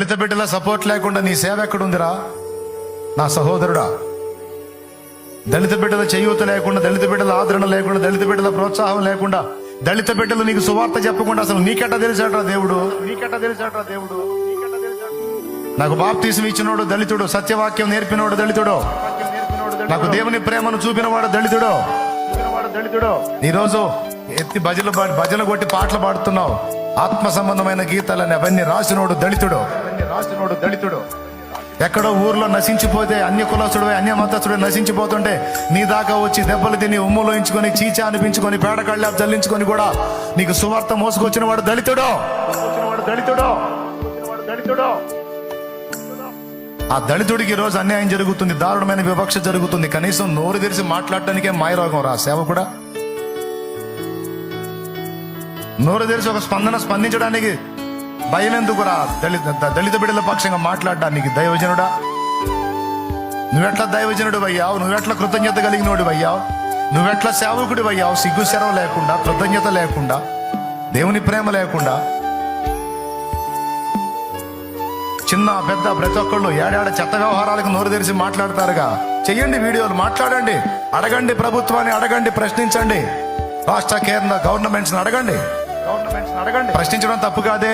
దళిత బిడ్డల సపోర్ట్ లేకుండా నీ సేవ ఎక్కడుందిరా నా సహోదరుడా? దళిత బిడ్డల చేయూత లేకుండా, దళిత బిడ్డల ఆదరణ లేకుండా, దళిత బిడ్డల ప్రోత్సాహం లేకుండా, దళిత బిడ్డలు నీకు సువార్త చెప్పకుండా అసలు నీకెట్ట తెలిసాడ్రా దేవుడు? నాకు బాప్తీసం ఇచ్చినోడు దళితుడు, సత్యవాక్యం నేర్పినోడు దళితుడు, నాకు దేవుని ప్రేమను చూపినవాడు దళితుడు. ఈరోజు ఎత్తి భజన కొట్టి పాటలు పాడుతున్నావు. ఆత్మ సంబంధమైన గీతాలని అవన్నీ రాసినోడు దళితుడు. ఎక్కడో ఊర్లో నశించిపోతే అన్య కులస్తుడే, అన్య మతస్థుడే నశించిపోతుంటే నీ దాకా వచ్చి దెబ్బలు తిని ఉమ్ములోయించుకొని, చీచా అనిపించుకొని, పేడకళ్ళ జల్లించుకొని కూడా నీకు సువార్త మోసుకొచ్చిన వాడు దళితుడు. ఆ దళితుడికి ఈ రోజు అన్యాయం జరుగుతుంది, దారుణమైన వివక్ష జరుగుతుంది. కనీసం నోరు తెరిచి మాట్లాడటానికే మాయరోగం రా సేవకుడా. నోరు తెరిచి ఒక స్పందించడానికి భయం ఎందుకురా? దళిత బిడ్డల పక్షంగా మాట్లాడడానికి దైవజనుడా? నువ్వెట్లా దైవజనుడు అయ్యావు? నువ్వెట్లా కృతజ్ఞత కలిగినోడు అయ్యావు? నువ్వెట్లా సేవకుడు అయ్యావు? సిగ్గు శరం లేకుండా, కృతజ్ఞత లేకుండా, దేవుని ప్రేమ లేకుండా. చిన్న పెద్ద ప్రతి ఒక్కళ్ళు ఏడాడ చెత్త వ్యవహారాలకు నోరు తెరిచి మాట్లాడతారుగా. చెయ్యండి, వీడియోలు మాట్లాడండి, అడగండి, ప్రభుత్వాన్ని అడగండి, ప్రశ్నించండి, రాష్ట్ర కేంద్ర గవర్నమెంట్స్ అడగండి. ప్రశ్నించడం తప్పు కాదే.